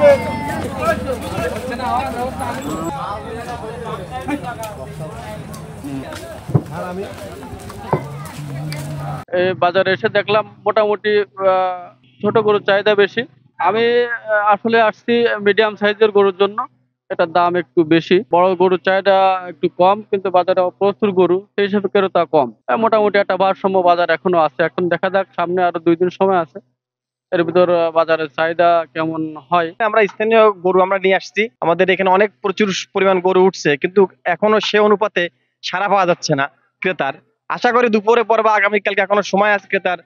এই বাজারে এসে দেখলাম মোটামুটি ছোট গরুর চাহিদা বেশি। আমি আসলে আসছি মিডিয়াম সাইজের গরুর জন্য। এটার দাম একটু বেশি। বড় গরুর চাহিদা একটু কম, কিন্তু বাজারে প্রচুর গরু, সেই হিসেবে ক্রেতা কম। মোটামুটি একটা ভারসাম্য বাজার এখনো আছে। এখন দেখা যাক, সামনে আরো 2 দিন সময় আছে, এর ভিতর বাজারের চাহিদা কেমন হয়। আমরা স্থানীয় গরু আমরা নিয়ে আসছি, আমাদের এখানে অনেক প্রচুর পরিমাণ গরু উঠছে, কিন্তু এখনো সে অনুপাতে সাড়া পাওয়া যাচ্ছে না ক্রেতার। আশা করি দুপুরে পর বা আগামীকালকে এখনো সময় আছে, ক্রেতার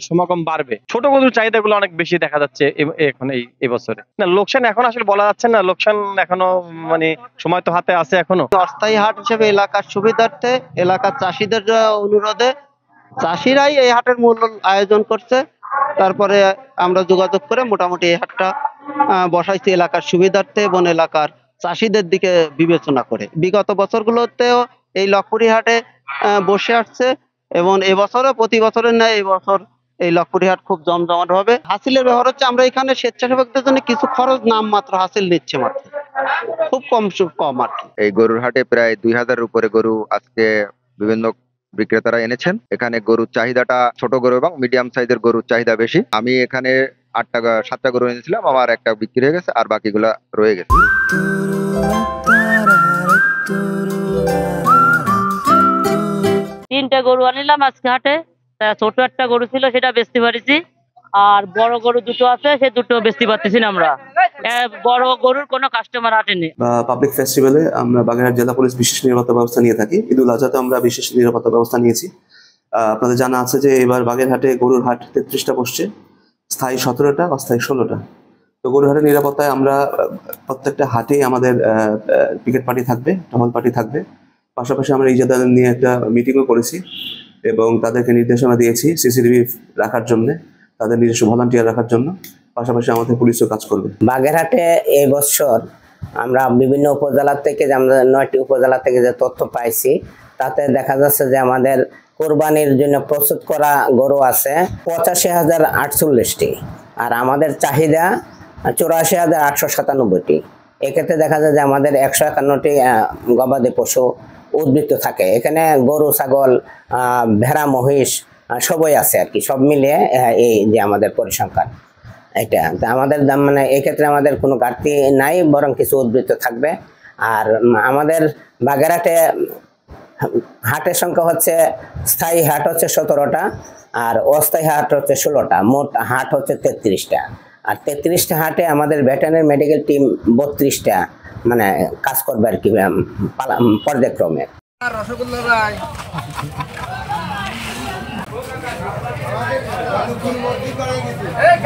সমাগম বাড়বে। ছোট গরুর চাহিদাগুলো অনেক বেশি দেখা যাচ্ছে এখন এই বছরে। না, লোকসান এখন আসলে বলা যাচ্ছে না, লোকসান এখনো মানে সময় তো হাতে আছে এখনো। অস্থায়ী হাট হিসেবে এলাকার সুবিধার্থে, এলাকার চাষিদের অনুরোধে চাষিরাই এই হাটের মূল আয়োজন করছে। তারপরে আমরা যোগাযোগ করে মোটামুটি এই হাটটা বসাইছি এলাকার সুবিধার্থে এবং এলাকার চাষিদের দিকে বিবেচনা করে। বিগত বছরগুলোতেও এই লক্ষপুরি হাটে বসে আসছে এবং এবছরও প্রতি বছরের ন্যায় এবছর এই লক্ষপুরি হাট খুব জমজমাট হবে। হাসিলের ব্যাপার হচ্ছে, আমরা এখানে স্বেচ্ছাসেবকদের জন্য কিছু খরচ নামমাত্র হাসিল নিচ্ছে, মাত্র খুব কম আর কি। এই গরুর হাটে প্রায় 2000-এর উপরে গরু আজকে বিভিন্ন বিক্রেতারা এনেছেন। এখানে গরুর চাহিদাটা ছোট গরু এবং মিডিয়াম সাইজের গরুর চাহিদা বেশি। আমি এখানে 7টা গরু এনেছিলাম, আমার একটা বিক্রি হয়ে গেছে, আর বাকিগুলা রয়ে গেছে। 3টে গরু আনিলাম আজকে হাটে। ছোট একটা গরু ছিল, সেটা বেচতে পারিছি। আর বড় গরু 2টো আছে, সে 2টো বেচতে পারতেছি না আমরা। বড় গরুর কোনো কাস্টমার আসেনি। পাবলিক ফেস্টিভ্যালে আমরা বাগেরহাট জেলা পুলিশ বিশেষ নিরাপত্তা ব্যবস্থা নিয়ে থাকি। ঈদুল আজহাতে আমরা বিশেষ নিরাপত্তা ব্যবস্থা নিয়েছি। আপনাদের জানা আছে যে এবার বাগেরহাটে গরুর হাট 33টা বসছে, স্থায়ী 17টা, অস্থায়ী 16টা। তো গরুর হাটের নিরাপত্তায় আমরা প্রত্যেকটা হাটেই আমাদের পিকেট পার্টি থাকবে, টহল পার্টি থাকবে। পাশাপাশি আমরা ইজাদারদের নিয়ে একটা মিটিংও করেছি এবং তাদেরকে নির্দেশনা দিয়েছি সিসিটিভি রাখার জন্য, তাদের নিজস্ব ভলান্টিয়ার রাখার জন্য। পাশাপাশি আমাদের পুলিশও কাজ করবে। বাগেরহাটে এই বছর আমরা বিভিন্ন উপজেলা থেকে, আমরা 9টি উপজেলা থেকে যে তথ্য পাইছি, তাতে দেখা যাচ্ছে যে আমাদের কোরবানির জন্য প্রস্তুত করা গরু আছে 85,048টি, আর আমাদের চাহিদা 84,897টি। এক্ষেত্রে দেখা যায় যে আমাদের 151টি গবাদি পশু উদ্বৃত্ত থাকে। এখানে গরু, ছাগল, ভেড়া, মহিষ সবই আছে আর কি, সব মিলিয়ে এই যে আমাদের পরিসংখ্যান এটা। আমাদের দাম মানে এক্ষেত্রে আমাদের কোনো ঘাটতি নাই, বরং কিছু উদ্বৃত্ত থাকবে। আর আমাদের বাগেরহাটে হাটের সংখ্যা হচ্ছে, স্থায়ী হাট হচ্ছে 17টা, আর অস্থায়ী হাট হচ্ছে 16টা। মোট হাট হচ্ছে 33টা। আর 33টা হাটে আমাদের ভেটেরিনারি মেডিকেল টিম 32টা মানে কাজ করবে আর কি, পর্যায়ক্রমে। রসগোল্লা রায় এই